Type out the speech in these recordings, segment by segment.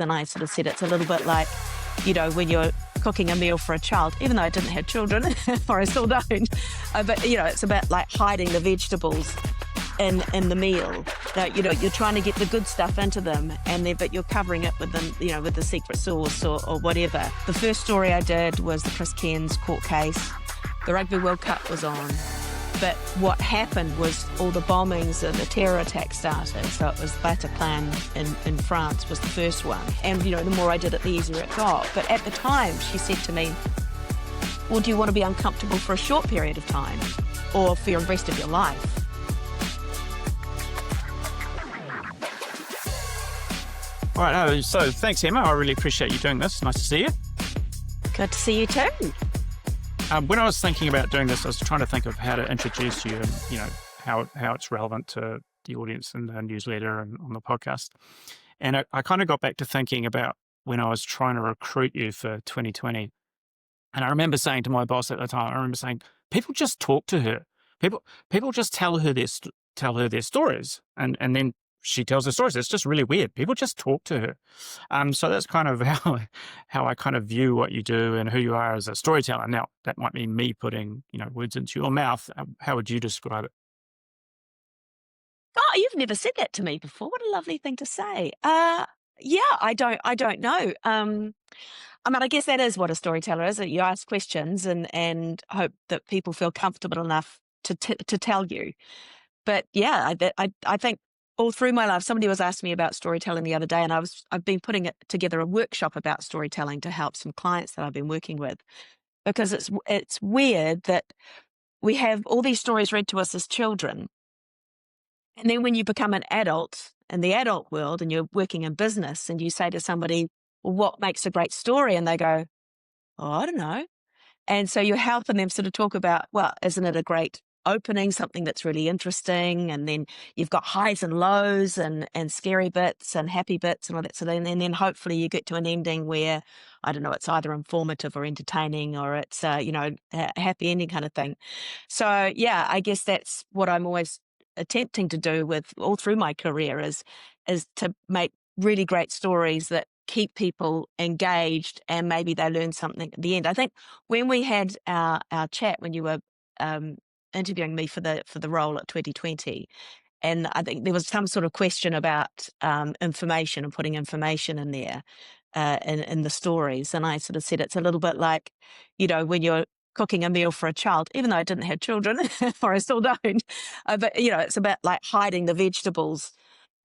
And I sort of said it's a little bit like, when you're cooking a meal for a child, even though I didn't have children, or I still don't. But, it's about like hiding the vegetables in the meal. That, you're trying to get the good stuff into them, but you're covering it with them, with the secret sauce or whatever. The first story I did was the Chris Cairns court case. The Rugby World Cup was on. But what happened was all the bombings and the terror attack started. So it was Bataclan in France was the first one. And, the more I did it, the easier it got. But at the time, she said to me, well, do you want to be uncomfortable for a short period of time or for the rest of your life? All right, so thanks, Emma. I really appreciate you doing this. Nice to see you. Good to see you too. When I was thinking about doing this, I was trying to think of how to introduce you and, how it's relevant to the audience in the newsletter and on the podcast. And I kind of got back to thinking about when I was trying to recruit you for 2020. And I remember saying to my boss at the time, people just talk to her. People just tell her their stories. And then she tells her stories. It's just really weird. People just talk to her. So that's kind of how I kind of view what you do and who you are as a storyteller. Now, that might mean me putting, words into your mouth. How would you describe it? Oh, you've never said that to me before. What a lovely thing to say. Yeah, I don't know. I guess that is what a storyteller is. That you ask questions and hope that people feel comfortable enough to tell you. But yeah, I think all through my life, somebody was asking me about storytelling the other day, and I've been putting together a workshop about storytelling to help some clients that I've been working with, because it's weird that we have all these stories read to us as children, and then when you become an adult in the adult world and you're working in business, and you say to somebody, "Well, what makes a great story?" and they go, "Oh, I don't know." And so you're helping them sort of talk about, well, isn't it a great opening, something that's really interesting? And then you've got highs and lows and scary bits and happy bits and all that sort of thing. And then hopefully you get to an ending where, I don't know, it's either informative or entertaining, or it's, a happy ending kind of thing. So yeah, I guess that's what I'm always attempting to do with all through my career is to make really great stories that keep people engaged and maybe they learn something at the end. I think when we had our chat, when you were interviewing me for the role at 2020, and I think there was some sort of question about information and putting information in there in the stories. And I sort of said it's a little bit like, when you're cooking a meal for a child, even though I didn't have children, or I still don't. But, it's about like hiding the vegetables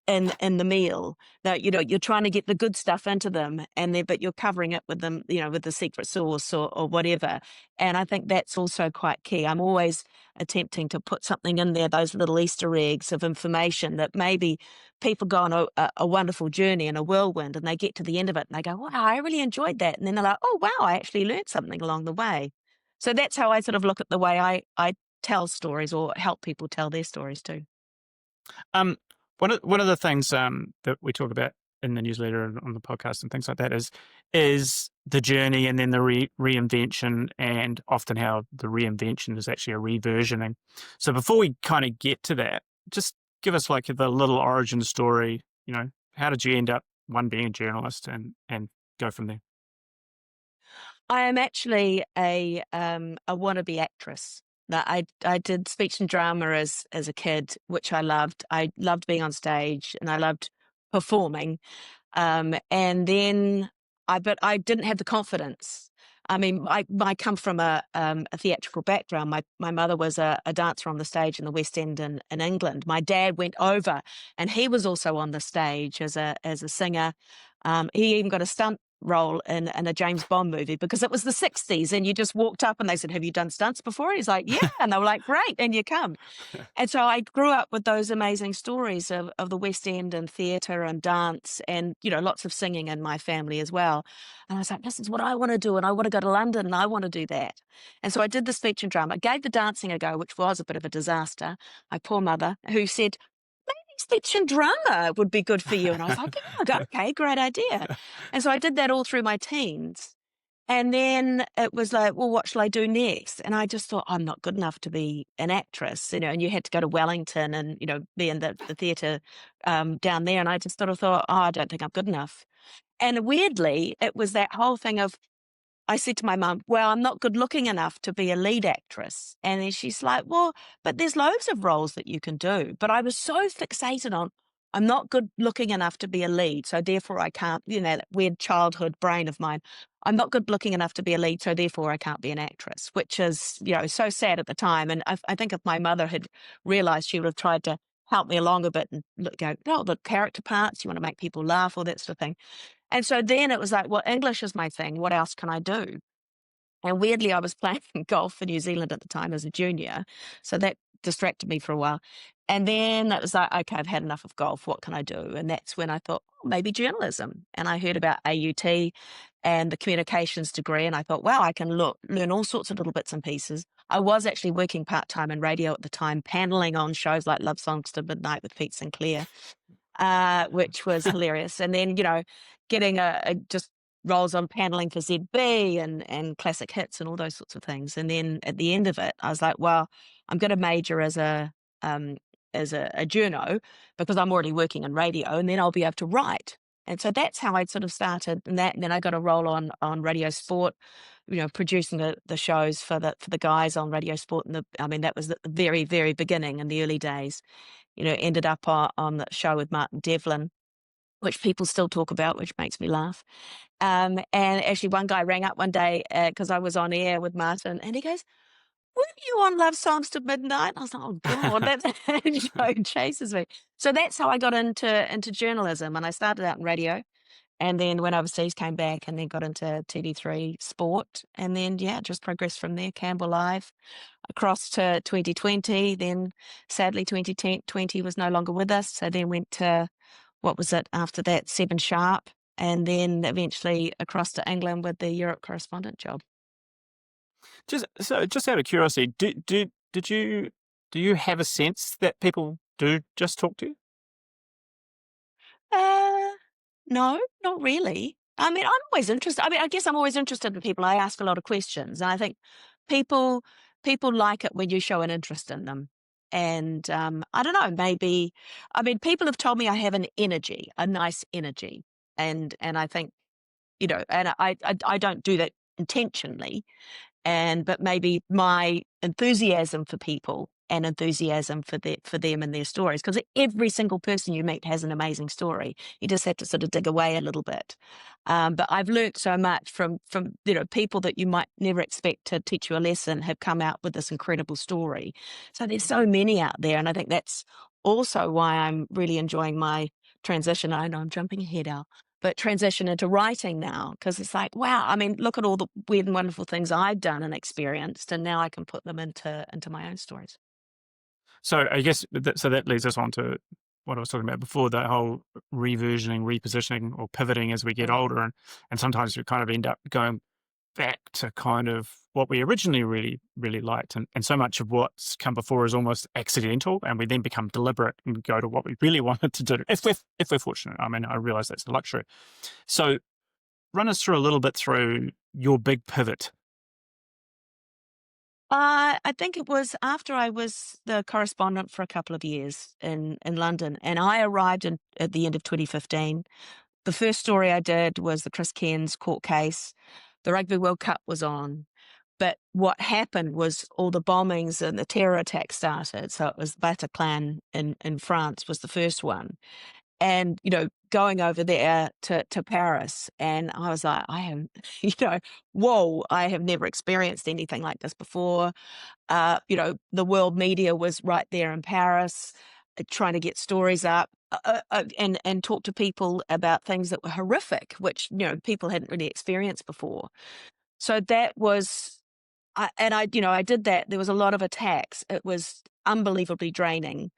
in the meal. That, you're trying to get the good stuff into them, but you're covering it with them, with the secret sauce or whatever. And I think that's also quite key. I'm always attempting to put something in there, those little Easter eggs of information that maybe people go on a wonderful journey in a whirlwind, and they get to the end of it and they go, wow, I really enjoyed that. And then they're like, oh, wow, I actually learned something along the way. So that's how I sort of look at the way I tell stories or help people tell their stories too. Um, one of the things that we talk about in the newsletter and on the podcast and things like that is the journey, and then the reinvention, and often how the reinvention is actually a reversioning. So before we kind of get to that, just give us like the little origin story. How did you end up being a journalist and go from there? I am actually a wannabe actress. That I did speech and drama as a kid, which I loved. I loved being on stage and I loved performing. And then but I didn't have the confidence. I mean, I come from a theatrical background. My mother was a dancer on the stage in the West End in England. My dad went over, and he was also on the stage as a singer. He even got a stunt role in a James Bond movie, because it was the 60s, and you just walked up and they said, have you done stunts before? And he's like, yeah. And they were like, great, and you come. And so I grew up with those amazing stories of the West End and theatre and dance, and lots of singing in my family as well. And I was like, this is what I want to do, and I want to go to London, and I want to do that. And so I did the speech and drama, gave the dancing a go, which was a bit of a disaster. My poor mother, who said, speech and drama would be good for you. And I was like, oh, okay, great idea. And so I did that all through my teens. And then it was like, well, what shall I do next? And I just thought, I'm not good enough to be an actress, and you had to go to Wellington and, be in the theatre down there. And I just sort of thought, oh, I don't think I'm good enough. And weirdly, it was that whole thing of, I said to my mum, well, I'm not good looking enough to be a lead actress. And then she's like, well, but there's loads of roles that you can do. But I was so fixated on, I'm not good looking enough to be a lead. So therefore I can't, that weird childhood brain of mine. I'm not good looking enough to be a lead. So therefore I can't be an actress, which is, so sad at the time. And I think if my mother had realized, she would have tried to help me along a bit and go, no, the character parts, you want to make people laugh, all that sort of thing. And so then it was like, well, English is my thing. What else can I do? And weirdly, I was playing golf for New Zealand at the time as a junior. So that distracted me for a while. And then it was like, okay, I've had enough of golf. What can I do? And that's when I thought, oh, maybe journalism. And I heard about AUT and the communications degree. And I thought, wow, I can learn all sorts of little bits and pieces. I was actually working part-time in radio at the time, paneling on shows like Love Songs to Midnight with Pete Sinclair, which was hilarious. And then, getting just roles on paneling for ZB and classic hits and all those sorts of things. And then at the end of it, I was like, well, I'm going to major um, as a journo, because I'm already working in radio, and then I'll be able to write. And so that's how I sort of started. And then I got a role on Radio Sport, producing the shows for the guys on Radio Sport. And that was the very, very beginning in the early days. Ended up on the show with Martin Devlin, which people still talk about, which makes me laugh. And actually, one guy rang up one day because I was on air with Martin, and he goes, "Weren't you on Love Songs to Midnight?" I was like, "Oh God, that show chases me." So that's how I got into journalism, and I started out in radio, and then went overseas, came back, and then got into TV3 sport, and then just progressed from there. Campbell Live, across to 2020. Then sadly, 2020 was no longer with us, so then went to, what was it after that, 7 Sharp, and then eventually across to England with the Europe correspondent job. Just out of curiosity, do you have a sense that people do just talk to you? Uh, no, not really. I'm always interested. I guess I'm always interested in people. I ask a lot of questions, and I think people people like it when you show an interest in them. And I don't know, maybe, people have told me I have an energy, a nice energy, and I think, and I don't do that intentionally, but maybe my enthusiasm for people and enthusiasm for them and their stories, because every single person you meet has an amazing story. You just have to sort of dig away a little bit. But I've learnt so much from people that you might never expect to teach you a lesson have come out with this incredible story. So there's so many out there, and I think that's also why I'm really enjoying my transition. I know I'm jumping ahead, Al, but transition into writing now, because it's like, wow, look at all the weird and wonderful things I've done and experienced, and now I can put them into my own stories. So I guess that leads us on to what I was talking about before, the whole reversioning, repositioning, or pivoting as we get Mm. older, and sometimes we kind of end up going back to kind of what we originally really, really liked. And so much of what's come before is almost accidental, and we then become deliberate and go to what we really wanted to do, if we're fortunate. I realize that's a luxury. So run us through a little bit through your big pivot. I think it was after I was the correspondent for a couple of years in London, and I arrived at the end of 2015. The first story I did was the Chris Cairns court case. The Rugby World Cup was on. But what happened was all the bombings and the terror attacks started. So it was Bataclan in France was the first one. And, going over there to Paris, and I was like, I have, whoa, I have never experienced anything like this before. The world media was right there in Paris, trying to get stories up, and talk to people about things that were horrific, which, people hadn't really experienced before. So that was, I did that. There was a lot of attacks. It was unbelievably draining,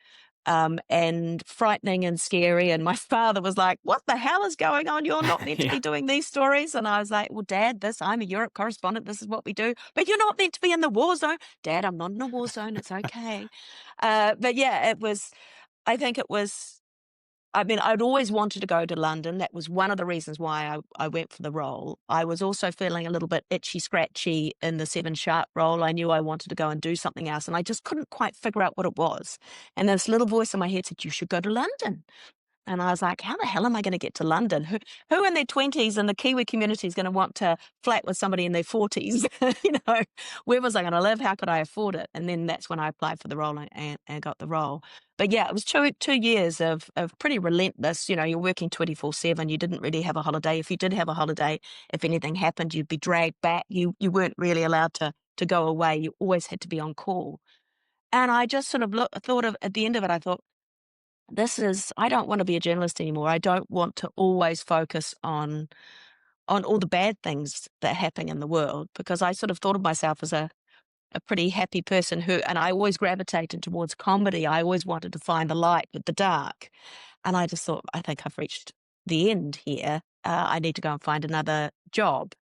and frightening and scary. And my father was like, "What the hell is going on? You're not meant to Yeah. be doing these stories." And I was like, "Well, Dad, I'm a Europe correspondent. This is what we do. But you're not meant to be in the war zone." "Dad, I'm not in a war zone. It's okay." But yeah, it was, I think it was, I'd always wanted to go to London. That was one of the reasons why I went for the role. I was also feeling a little bit itchy scratchy in the 7 Sharp role. I knew I wanted to go and do something else, and I just couldn't quite figure out what it was. And this little voice in my head said, "You should go to London." And I was like, how the hell am I going to get to London? Who in their 20s in the Kiwi community is going to want to flat with somebody in their 40s? Where was I going to live? How could I afford it? And then that's when I applied for the role and got the role. But yeah, it was two years of pretty relentless. You're working 24/7. You didn't really have a holiday. If you did have a holiday, if anything happened, you'd be dragged back. You weren't really allowed to go away. You always had to be on call. And I just sort of thought of at the end of it, I thought, I don't want to be a journalist anymore. I don't want to always focus on all the bad things that are happening in the world, because I sort of thought of myself as a pretty happy person and I always gravitated towards comedy. I always wanted to find the light with the dark. And I just thought, I think I've reached the end here. I need to go and find another job.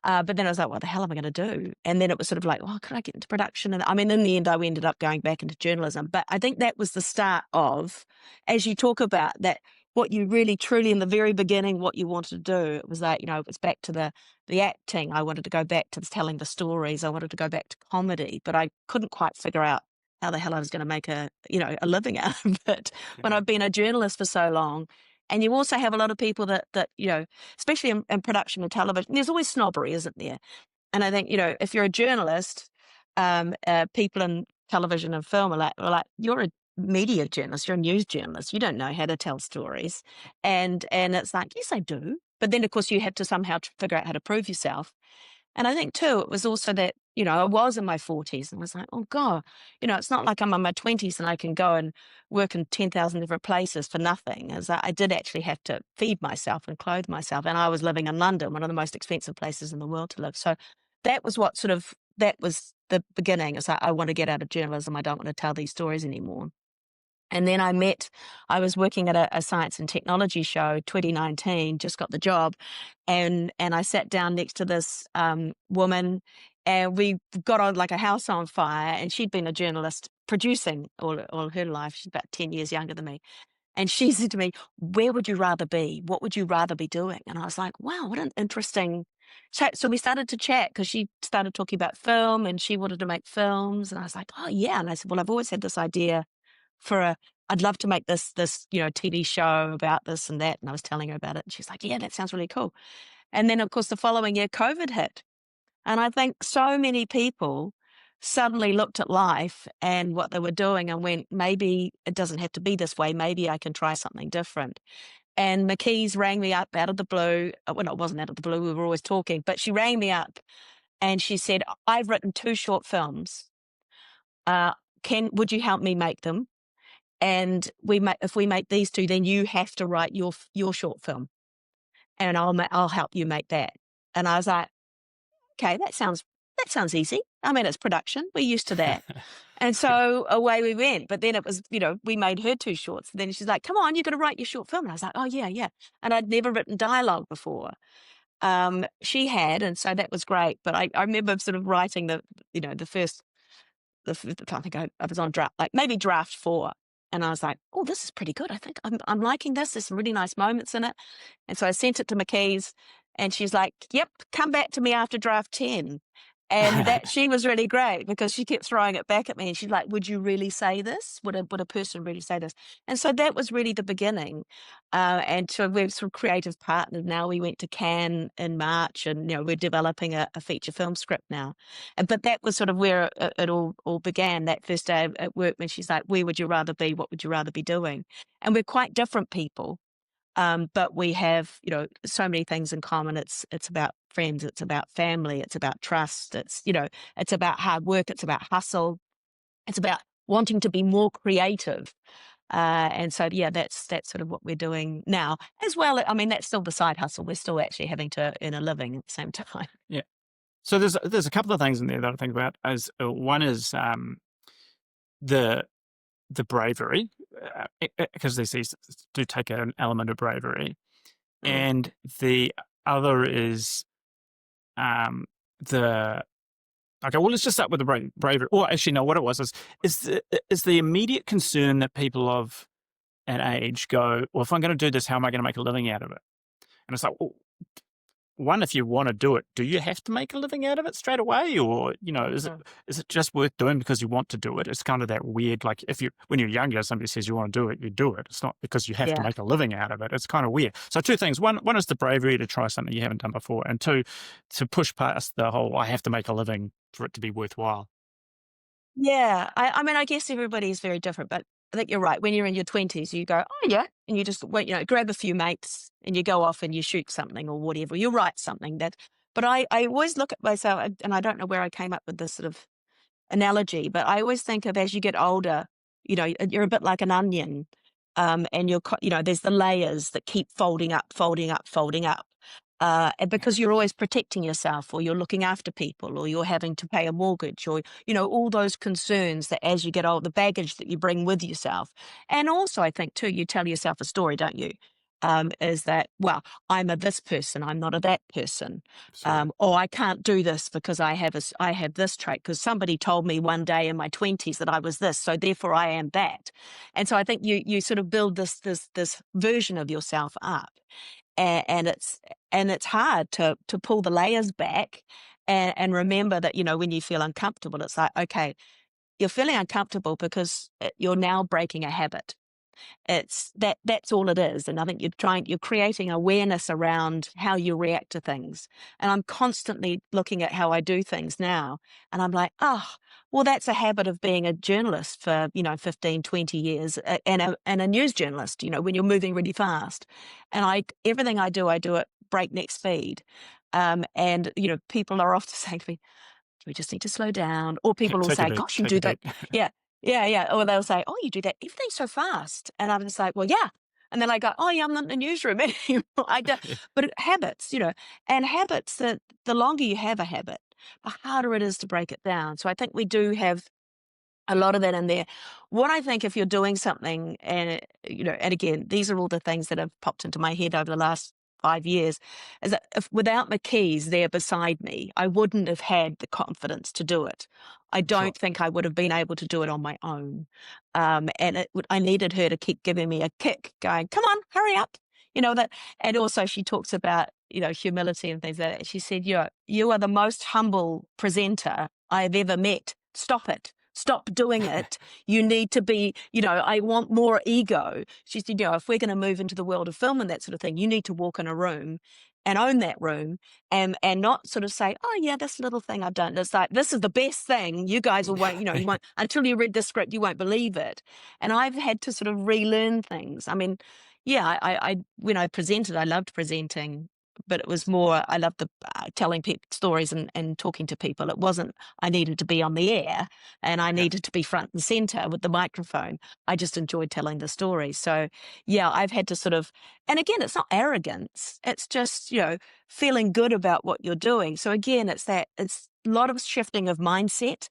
But then I was like, what the hell am I going to do? And then it was sort of like, oh, could I get into production? And I mean, in the end, I ended up going back into journalism. But I think that was the start of, as you talk about that, what you really truly in the very beginning, what you wanted to do, it was like, it was back to the acting. I wanted to go back to telling the stories. I wanted to go back to comedy, but I couldn't quite figure out how the hell I was going to make a living out of it when Yeah. I've been a journalist for so long. And you also have a lot of people that especially in production and television, there's always snobbery, isn't there? And I think, if you're a journalist, people in television and film are like, you're a media journalist, you're a news journalist, you don't know how to tell stories. And it's like, yes, I do. But then, of course, you have to somehow figure out how to prove yourself. And I think too, it was also that, I was in my 40s and was like, oh God, it's not like I'm in my 20s and I can go and work in 10,000 different places for nothing. As I did actually have to feed myself and clothe myself. And I was living in London, one of the most expensive places in the world to live. So that was the beginning. It's like, I want to get out of journalism. I don't want to tell these stories anymore. And then I was working at a science and technology show, 2019, just got the job. And I sat down next to this woman, and we got on like a house on fire. And she'd been a journalist producing all her life. She's about 10 years younger than me. And she said to me, where would you rather be? What would you rather be doing? And I was like, wow, what an interesting chat. So we started to chat because she started talking about film and she wanted to make films. And I was like, oh, yeah. And I said, well, I've always had this idea I'd love to make this TV show about this and that. And I was telling her about it. And she's like, yeah, that sounds really cool. And then, of course, the following year, COVID hit. And I think so many people suddenly looked at life and what they were doing and went, maybe it doesn't have to be this way. Maybe I can try something different. And McKee's rang me up out of the blue. Well, no, it wasn't out of the blue. We were always talking. But she rang me up and she said, I've written 2 short films. Would you help me make them? And if we make these 2, then you have to write your short film, and I'll help you make that. And I was like, okay, that sounds easy. I mean, it's production. We're used to that. And Yeah. so away we went. But then it was, we made her 2 shorts. And then she's like, come on, you got to write your short film. And I was like, oh yeah, yeah. And I'd never written dialogue before. She had, and so that was great. But I remember sort of writing the first I think I was on draft, like maybe draft 4. And I was like, oh, this is pretty good. I think I'm liking this. There's some really nice moments in it. And so I sent it to McKee's and she's like, yep, come back to me after draft 10. And that she was really great because she kept throwing it back at me and she's like, would you really say this? Would a person really say this? And so that was really the beginning. And so we're sort of creative partners now. We went to Cannes in March and, we're developing a feature film script now. But that was sort of where it all began that first day at work when she's like, where would you rather be? What would you rather be doing? And we're quite different people. But we have, so many things in common. It's about friends. It's about family. It's about trust. It's about hard work. It's about hustle. It's about wanting to be more creative. And so, yeah, that's sort of what we're doing now as well. I mean, that's still the side hustle. We're still actually having to earn a living at the same time. Yeah. So there's a couple of things in there that I think about. As one is the bravery, because these do take an element of bravery, Mm. and the other is the okay. Well, let's just start with the bravery. Or actually, no. What it was is the immediate concern that people of an age go, well, if I'm going to do this, how am I going to make a living out of it? And it's like, well, one, if you want to do it, do you have to make a living out of it straight away, or is it just worth doing because you want to do it? It's kind of that weird, like if you when you're younger, somebody says you want to do it, you do it. It's not because you have to Yeah. make a living out of it. It's kind of weird. So two things: one is the bravery to try something you haven't done before, and two, to push past the whole I have to make a living for it to be worthwhile. Yeah, I mean, I guess everybody is very different, but I think you're right. When you're in your 20s, you go, "Oh, yeah," and you just wait, grab a few mates and you go off and you shoot something or whatever. You write something that but I always look at myself, and I don't know where I came up with this sort of analogy, but I always think of as you get older, you're a bit like an onion, and there's the layers that keep folding up, folding up, folding up. And because you're always protecting yourself, or you're looking after people, or you're having to pay a mortgage, or all those concerns that as you get old, the baggage that you bring with yourself. And also, I think too, you tell yourself a story, don't you? Is that, well, I'm a this person, I'm not a that person, Absolutely. or I can't do this because I have this trait because somebody told me one day in my 20s that I was this, so therefore I am that. And so I think you sort of build this version of yourself up, and it's hard to pull the layers back, and remember that when you feel uncomfortable, it's like, okay, you're feeling uncomfortable because you're now breaking a habit. That's all it is. And I think you're creating awareness around how you react to things. And I'm constantly looking at how I do things now. And I'm like, oh, well, that's a habit of being a journalist for, 15, 20 years, and a news journalist, when you're moving really fast. And everything I do at breakneck speed. And people are often saying to me, we just need to slow down. Or people will Take a say, beat. gosh, you Take a do that. beat. Yeah, yeah, yeah. Or they'll say, oh, you do that. Everything's so fast. And I'm just like, well, yeah. And then I go, oh, yeah, I'm not in the newsroom anymore. Yeah. But habits, and habits that the longer you have a habit, the harder it is to break it down. So I think we do have a lot of that in there. What I think if you're doing something and again, these are all the things that have popped into my head over the last 5 years, is that if without my keys there beside me, I wouldn't have had the confidence to do it. I Sure. don't think I would have been able to do it on my own. I needed her to keep giving me a kick, going, come on, hurry up. That, and also she talks about, humility and things like that. She said, you are the most humble presenter I have ever met. Stop it. Stop doing it. You need to be, I want more ego. She said, if we're going to move into the world of film and that sort of thing, you need to walk in a room and own that room, and not sort of say, oh yeah, this little thing I've done. It's like, this is the best thing. You guys will won't, you won't, until you read the script, you won't believe it. And I've had to sort of relearn things. I mean, yeah, I when I presented, I loved presenting, but it was more, I loved the telling people stories and talking to people. It wasn't, I needed to be on the air and I Yeah. needed to be front and center with the microphone. I just enjoyed telling the story. So, yeah, I've had to sort of, and again, it's not arrogance. It's just, feeling good about what you're doing. So, again, it's a lot of shifting of mindset.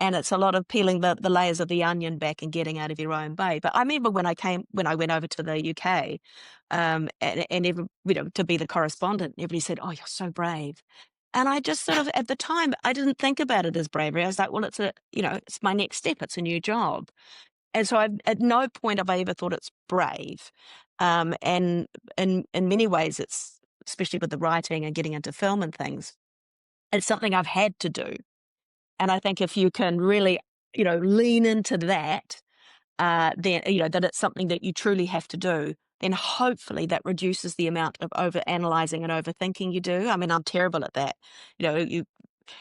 And it's a lot of peeling the layers of the onion back and getting out of your own way. But I remember when I went over to the UK, to be the correspondent, everybody said, "Oh, you're so brave." And I just sort of, at the time, I didn't think about it as bravery. I was like, well, it's my next step. It's a new job. And so at no point have I ever thought it's brave. And in many ways, it's, especially with the writing and getting into film and things, it's something I've had to do. And I think if you can really, lean into that, then, that it's something that you truly have to do, then hopefully that reduces the amount of over analyzing and overthinking you do. I mean, I'm terrible at that. You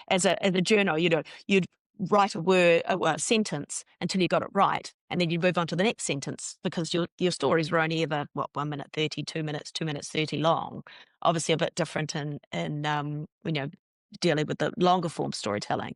as a journal, you'd write a word, a sentence until you got it right, and then you'd move on to the next sentence because your stories were only ever 1 minute 30, 2 minutes, 2 minutes 30 long. Obviously, a bit different in dealing with the longer form storytelling.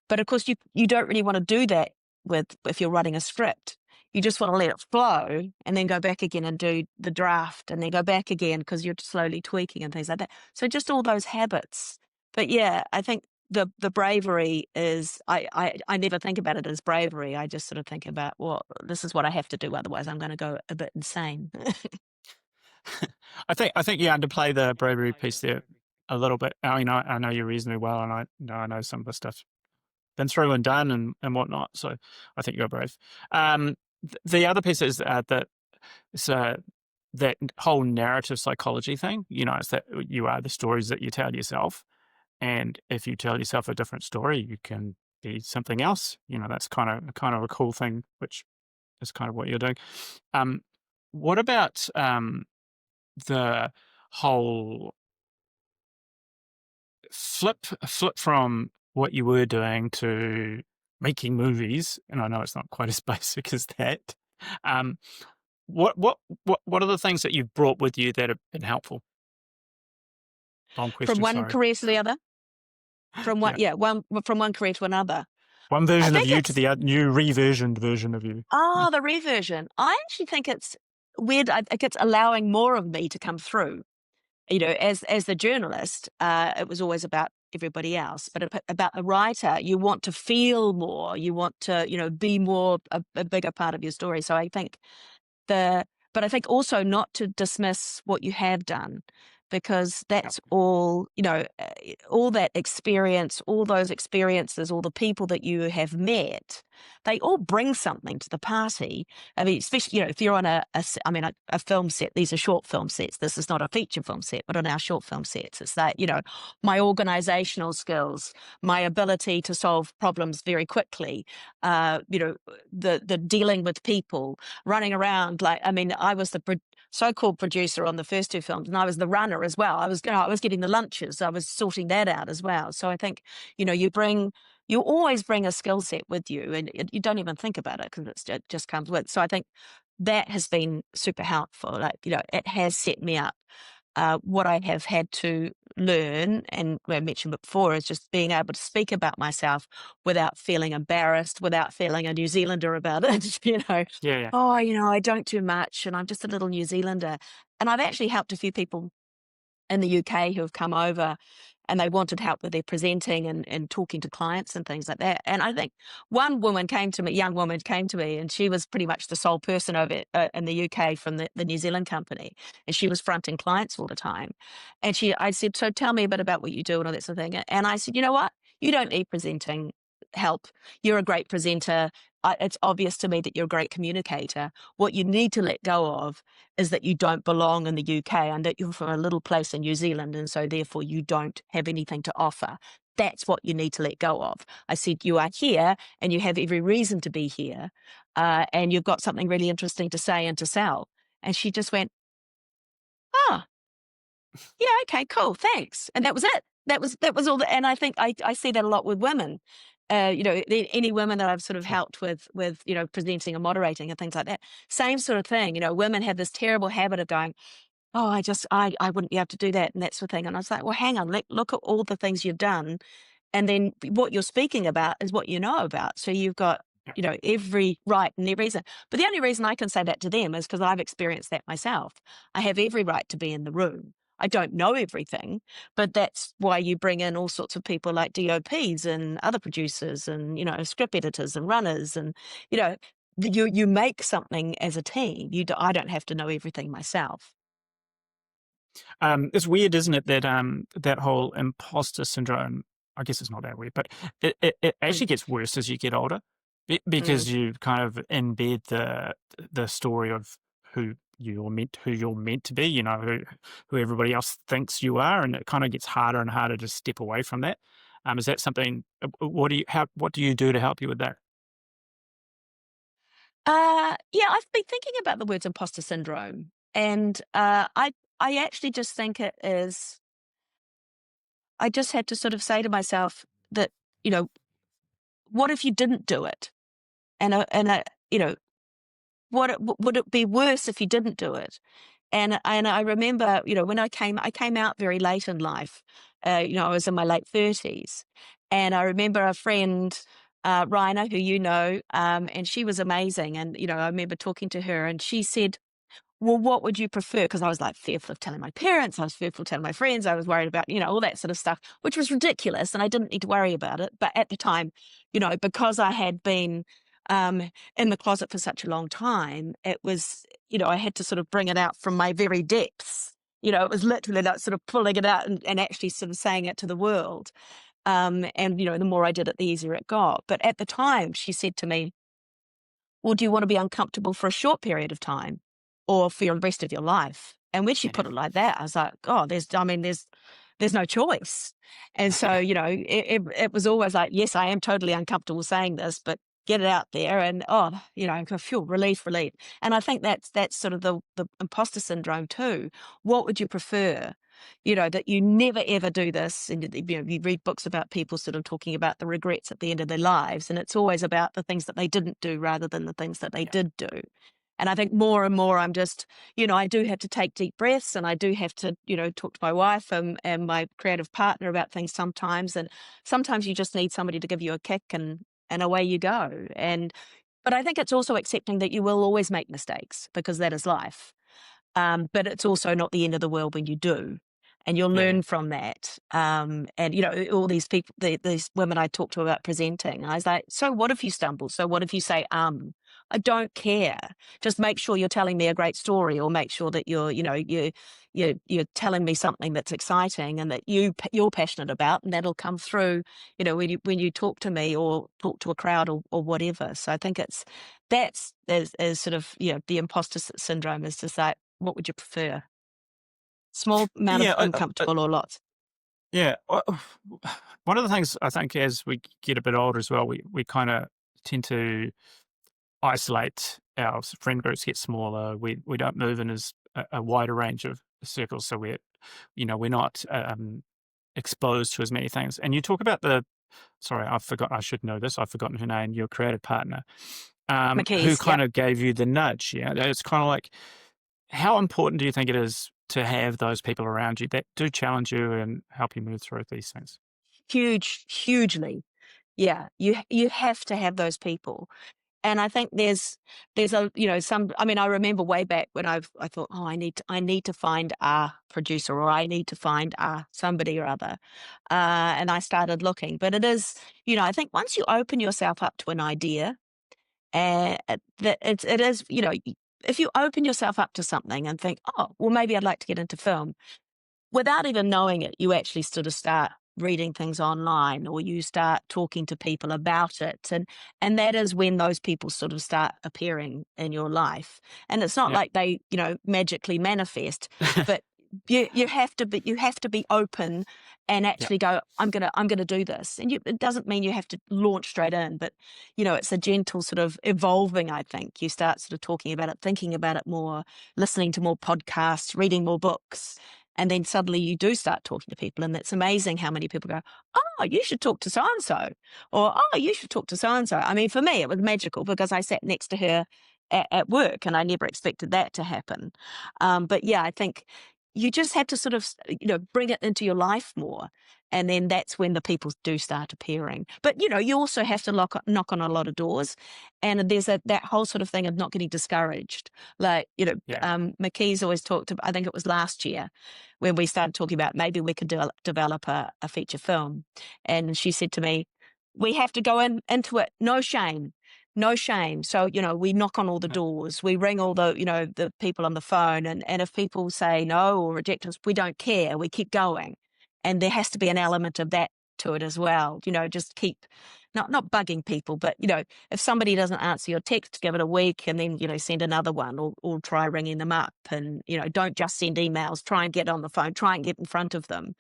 But of course, you don't really want to do that with if you're writing a script. You just want to let it flow and then go back again and do the draft and then go back again because you're slowly tweaking and things like that. So just all those habits. But yeah, I think the bravery is I never think about it as bravery. I just sort of think about, well, this is what I have to do, otherwise I'm going to go a bit insane. I think you underplay the bravery piece there a little bit. I mean, I know you reasonably well, and I know some of the stuff been through and done and whatnot. So I think you're brave. The other piece is that it's that whole narrative psychology thing, it's that you are the stories that you tell yourself. And if you tell yourself a different story, you can be something else. That's kind of a cool thing, which is kind of what you're doing. Um, what about the whole flip from what you were doing to making movies? And I know it's not quite as basic as that. Um, what are the things that you've brought with you that have been helpful? Long From question, one sorry. career to the other? From one, Yeah. yeah, from one career to another. One I version of think you to it's, the new reversioned version of you. the reversion. I actually think it's weird. I think it's allowing more of me to come through. As the journalist, it was always about everybody else, but about the writer, you want to feel more, you want to, be more a bigger part of your story. So I think the but I think also not to dismiss what you have done, because Yep. that's all, all that experience, all those experiences, all the people that you have met, they all bring something to the party. I mean, especially, if you're on a film set, these are short film sets. This is not a feature film set, but on our short film sets, it's that, my organizational skills, my ability to solve problems very quickly, the dealing with people, running around. Like, I mean, I was the so-called producer on the first two films, and I was the runner as well. I was getting the lunches. I was sorting that out as well. So I think, you always bring a skill set with you, and you don't even think about it because it just comes with. So I think that has been super helpful. Like, it has set me up. What I have had to learn, and I mentioned before, is just being able to speak about myself without feeling embarrassed, without feeling a New Zealander about it. Yeah, yeah. Oh, I don't do much, and I'm just a little New Zealander. And I've actually helped a few people in the UK who have come over, and they wanted help with their presenting and talking to clients and things like that. And I think one woman came to me, young woman came to me, and she was pretty much the sole person over in the UK from the New Zealand company, and she was fronting clients all the time. And I said, so tell me a bit about what you do and all that sort of thing. And I said, you know what? You don't need presenting help. You're a great presenter. It's obvious to me that you're a great communicator. What you need to let go of is that you don't belong in the UK and that you're from a little place in New Zealand, and so therefore you don't have anything to offer. That's what you need to let go of. I said, you are here and you have every reason to be here, and you've got something really interesting to say and to sell. And she just went, ah, yeah, okay, cool, thanks. And that was it. That was all. And I think I see that a lot with women. Any women that I've sort of Sure. helped with presenting and moderating and things like that. Same sort of thing. Women have this terrible habit of going, oh, I wouldn't be able to do that and that sort of thing. And I was like, well, hang on, look at all the things you've done, and then what you're speaking about is what you know about. So you've got, Yeah. every right and every reason. But the only reason I can say that to them is because I've experienced that myself. I have every right to be in the room. I don't know everything, but that's why you bring in all sorts of people like DOPs and other producers and, script editors and runners, and, you know, you make something as a team. I don't have to know everything myself. It's weird, isn't it, that that whole imposter syndrome. I guess it's not that weird, but it Mm, actually gets worse as you get older, mm. because you kind of embed the story of who you're meant to be. Who everybody else thinks you are, and it kind of gets harder and harder to step away from that. Is that something? What do you do to help you with that? Yeah, I've been thinking about the words imposter syndrome, and I actually just think it is. I just had to sort of say to myself that, you know, what if you didn't do it? You know, would it be worse if you didn't do it? And I remember, when I came out very late in life. I was in my late 30s, and I remember a friend, Rhina, who and she was amazing. And I remember talking to her, and she said, well, what would you prefer? Because I was like fearful of telling my parents. I was fearful of telling my friends. I was worried about, all that sort of stuff, which was ridiculous. And I didn't need to worry about it. But at the time, because I had been in the closet for such a long time, it was, I had to sort of bring it out from my very depths. It was literally like sort of pulling it out and actually sort of saying it to the world. And, the more I did it, the easier it got. But at the time, she said to me, well, do you want to be uncomfortable for a short period of time? or for the rest of your life. And when she put Yeah. it like that, I was like, oh, there's no choice. And so, it was always like, yes, I am totally uncomfortable saying this, but get it out there and, I feel relief. And I think that's sort of the imposter syndrome too. What would you prefer? That you never ever do this. And, you read books about people sort of talking about the regrets at the end of their lives. And it's always about the things that they didn't do rather than the things that they Yeah. did do. And I think more and more I'm just, I do have to take deep breaths, and I do have to, talk to my wife and my creative partner about things sometimes. And sometimes you just need somebody to give you a kick, and away you go. But I think it's also accepting that you will always make mistakes, because that is life. But it's also not the end of the world when you do. And you'll Yeah. learn from that. And, all these people, these women I talked to about presenting, I was like, so what if you stumble? So what if you say, I don't care. Just make sure you're telling me a great story, or make sure that you're telling me something that's exciting and that you're passionate about, and that'll come through, when you talk to me or talk to a crowd, or whatever. So I think that's is sort of, the imposter syndrome is just like, what would you prefer? Small amount of Yeah. uncomfortable or lots? Yeah. One of the things I think as we get a bit older as well, we kind of tend to isolate. Our friend groups get smaller. We don't move in as a wider range of circles. So we're not exposed to as many things. And you talk about sorry, I should know this. I've forgotten her name, your creative partner, who McKees, kind yep. of gave you the nudge. Yeah. It's kind of like, how important do you think it is to have those people around you that do challenge you and help you move through these things? Hugely. Yeah, you have to have those people. And I think there's a, some, I mean, I remember way back when I thought, oh, I need to find a producer, or I need to find a somebody or other. And I started looking. But it is, I think once you open yourself up to an idea, that it is, if you open yourself up to something and think, oh, well, maybe I'd like to get into film, without even knowing it, you actually sort of start reading things online, or you start talking to people about it. And that is when those people sort of start appearing in your life. And it's not Yeah. like they, magically manifest, but you have to be open and Yeah. actually go, I'm gonna do this. And it doesn't mean you have to launch straight in, but it's a gentle sort of evolving. I think you start sort of talking about it, thinking about it more, listening to more podcasts, reading more books, and then suddenly you do start talking to people. And it's amazing how many people go, oh, you should talk to so-and-so, or, oh, you should talk to so-and-so. I mean, for me, it was magical because I sat next to her at work, and I never expected that to happen. But yeah, I think you just have to sort of, bring it into your life more. And then that's when the people do start appearing. But, you also have to knock on a lot of doors. And there's that whole sort of thing of not getting discouraged. Like, Yeah. McKee's always talked about, I think it was last year, when we started talking about maybe we could develop a feature film. And she said to me, we have to go into it, no shame. No shame. So, we knock on all the Yeah. doors, we ring all the people on the phone. And if people say no or reject us, we don't care. We keep going. And there has to be an element of that to it as well. Just keep not bugging people, but, if somebody doesn't answer your text, give it a week, and then, send another one, or try ringing them up. And, don't just send emails, try and get on the phone, try and get in front of them.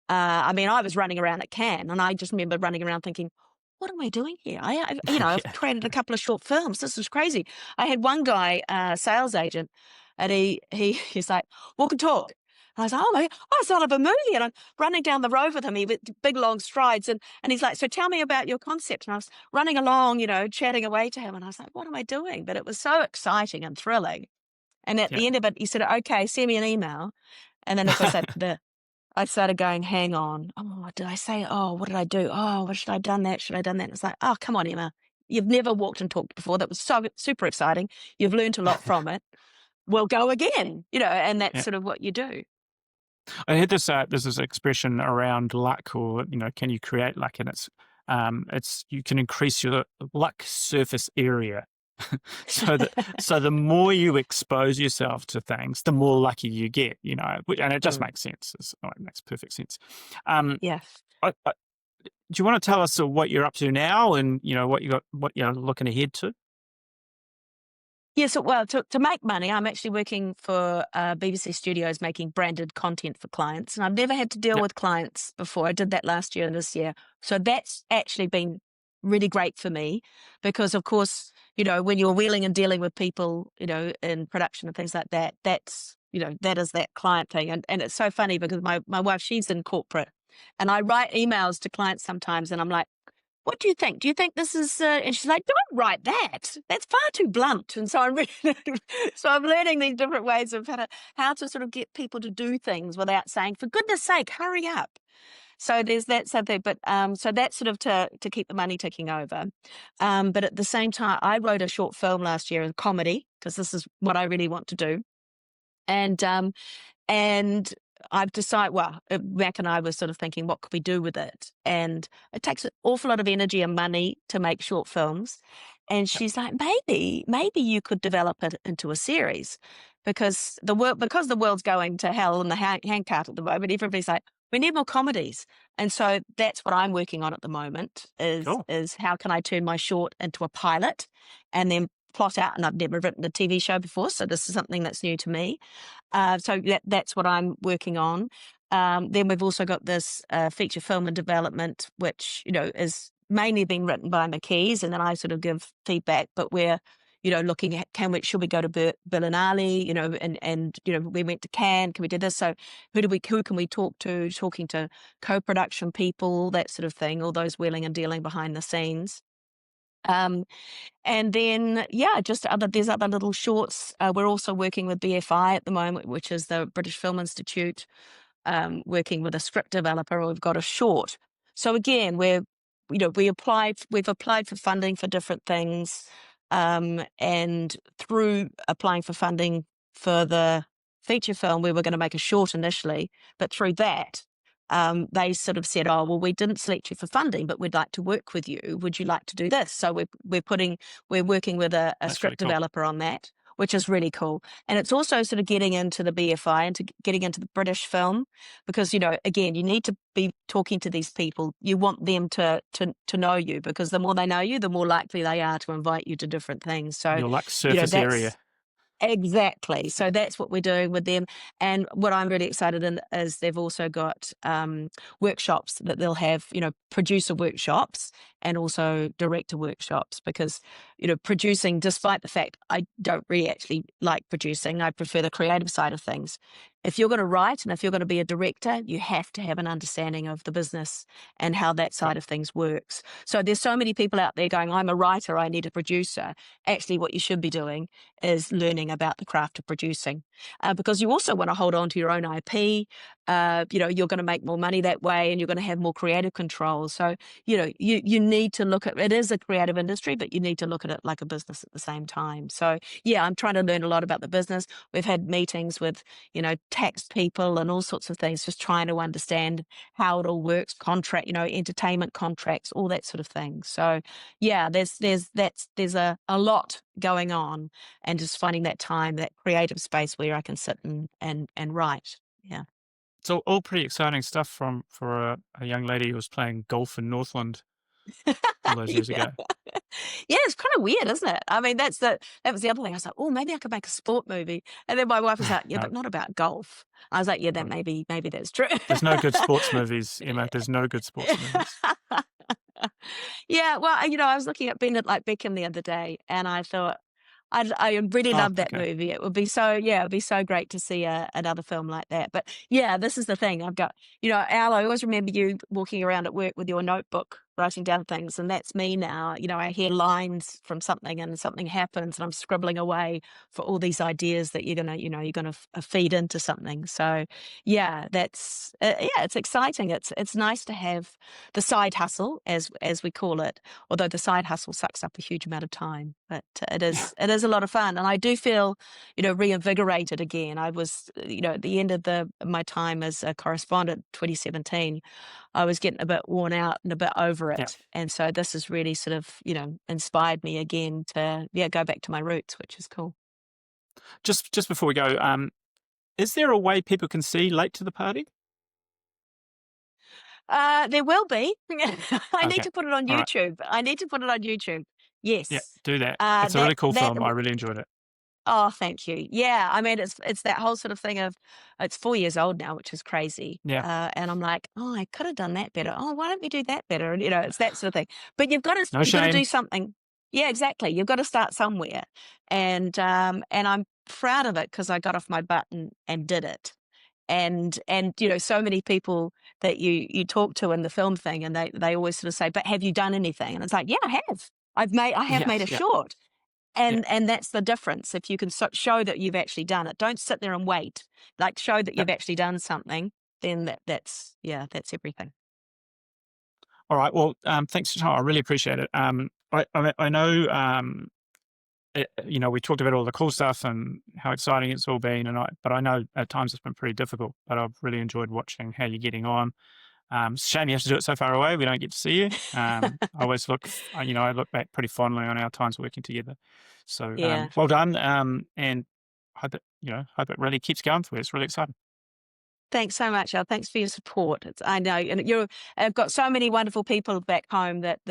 I mean, I was running around at Cannes, and I just remember running around thinking, what am I doing here? I've Yeah. created a couple of short films. This is crazy. I had one guy, sales agent, and he's like, walk and talk. And I was like, oh my, oh, it's out of a movie. And I'm running down the road with him, with big long strides. And he's like, so tell me about your concept. And I was running along, chatting away to him. And I was like, what am I doing? But it was so exciting and thrilling. And at Yeah. the end of it, he said, okay, send me an email. And then, of course, I started going, hang on. Oh, did I say, oh, what did I do? Oh, what should I have done that? Should I have done that? It's like, oh, come on, Emma. You've never walked and talked before. That was so super exciting. You've learned a lot from it. We'll go again, and that's Yeah. sort of what you do. I heard this. There's this expression around luck, or can you create luck? And it's you can increase your luck surface area. So the more you expose yourself to things, the more lucky you get. And it just Mm, makes sense. It makes perfect sense. Um, yes. do you want to tell us what you're up to now, and what you're looking ahead to? Yeah, so well, to make money, I'm actually working for BBC Studios making branded content for clients, and I've never had to deal Yep. with clients before. I did that last year and this year, so that's actually been really great for me because, of course, when you're wheeling and dealing with people, in production and things like that, that's that is that client thing, and it's so funny because my wife, she's in corporate, and I write emails to clients sometimes, and I'm like, what do you think? Do you think this is? And she's like, don't write that. That's far too blunt. And so I'm really, so I'm learning these different ways of how to sort of get people to do things without saying, for goodness sake, hurry up. So there's that something, but so that's sort of to keep the money ticking over. But at the same time, I wrote a short film last year, a comedy, because this is what I really want to do. And I've decided, well, Mac and I were sort of thinking, what could we do with it? And it takes an awful lot of energy and money to make short films. And Yep. she's like, maybe you could develop it into a series because the world's going to hell in the handcart at the moment. Everybody's like, we need more comedies. And so that's what I'm working on at the moment Cool. is how can I turn my short into a pilot and then plot out. And I've never written a TV show before, so this is something that's new to me. So that's what I'm working on. Then we've also got this feature film in development, which is mainly being written by McKees, and then I sort of give feedback. But we're looking at should we go to Berlinale, and we went to Cannes. Can we do this? So who can we talk to? Talking to co-production people, that sort of thing. All those wheeling and dealing behind the scenes. And then, yeah, there's other little shorts. We're also working with BFI at the moment, which is the British Film Institute, working with a script developer. We've got a short. So again, we've applied for funding for different things, and through applying for funding for the feature film, we were going to make a short initially, but through that, they sort of said, "Oh, well, we didn't select you for funding, but we'd like to work with you. Would you like to do this?" So we're working with a That's really script cool. developer on that, which is really cool. And it's also sort of getting into the BFI and getting into the British film, because again, you need to be talking to these people. You want them to know you, because the more they know you, the more likely they are to invite you to different things. So Your like surface area. that's exactly. So that's what we're doing with them. And what I'm really excited in is they've also got workshops that they'll have, producer workshops and also director workshops, because, producing, despite the fact I don't really actually like producing, I prefer the creative side of things. If you're going to write and if you're going to be a director, you have to have an understanding of the business and how that Yep. side of things works. So there's so many people out there going, I'm a writer, I need a producer. Actually, what you should be doing is learning about the craft of producing, because you also want to hold on to your own IP. You're going to make more money that way, and you're going to have more creative control. So, you need to look at it is a creative industry, but you need to look at it like a business at the same time. So, yeah, I'm trying to learn a lot about the business. We've had meetings with, tax people and all sorts of things, just trying to understand how it all works, entertainment contracts, all that sort of thing. So, yeah, there's a lot going on, and just finding that time, that creative space where I can sit and write. Yeah. So all pretty exciting stuff for a young lady who was playing golf in Northland all those years Yeah. ago. Yeah, it's kind of weird, isn't it? I mean, that was the other thing. I was like, oh, maybe I could make a sport movie. And then my wife was like, yeah, No, but not about golf. I was like, yeah, that no. maybe that's true. There's no good sports movies, Emma. There's no good sports movies. Yeah, well, I was looking at being at like Beckham the other day, and I thought I really Oh, love that okay. movie. It'd be so great to see another film like that. But yeah, this is the thing. I've got, Al, I always remember you walking around at work with your notebook, writing down things, and that's me now. I hear lines from something, and something happens, and I'm scribbling away for all these ideas that you're gonna feed into something. So yeah, it's exciting. It's nice to have the side hustle, as we call it, although the side hustle sucks up a huge amount of time. But Yeah. it is a lot of fun, and I do feel reinvigorated again. I was at the end of my time as a correspondent, 2017, I was getting a bit worn out and a bit over Yeah. it, and so this has really sort of inspired me again to go back to my roots, which is cool. Just before we go, is there a way people can see Late to the Party? There will be. I need Okay. to put it on All right. YouTube. I need to put it on YouTube. Yeah, Yes. do that. It's a really cool That film. I really enjoyed it. Oh, thank you. Yeah, I mean, it's that whole sort of thing of it's 4 years old now, which is crazy, Yeah. and I'm like, "Oh, I could have done that better. Oh, why don't we do that better?" And, it's that sort of thing. But No you've gotta shame. do something. Yeah, exactly. You've gotta start somewhere, and I'm proud of it because I got off my butt and did it. And, so many people that you talk to in the film thing, and they always sort of say, "But have you done anything?" And it's like, "Yeah, I have. I have Yeah. made a Yeah. short." Yeah. And that's the difference. If you can show that you've actually done it, don't sit there and wait. Like, show that Yeah. you've actually done something, then that's yeah, that's everything. All right. Well, thanks for your time. I really appreciate it. I know, we talked about all the cool stuff and how exciting it's all been, but I know at times it's been pretty difficult. But I've really enjoyed watching how you're getting on. It's a shame you have to do it so far away. We don't get to see you. I always I look back pretty fondly on our times working together. So, Yeah. well done. And hope it really keeps going for you. It's really exciting. Thanks so much, Al. Thanks for your support. I know, and I've got so many wonderful people back home that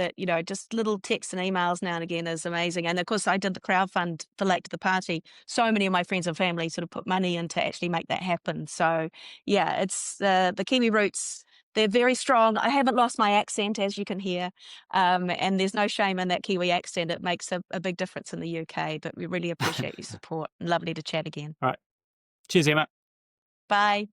just little texts and emails now and again is amazing. And of course, I did the crowdfund for Late to the Party. So many of my friends and family sort of put money in to actually make that happen. So yeah, it's the Kiwi roots. They're very strong. I haven't lost my accent, as you can hear, and there's no shame in that Kiwi accent. It makes a big difference in the UK. But we really appreciate your support. Lovely to chat again. All right. Cheers, Emma. Bye.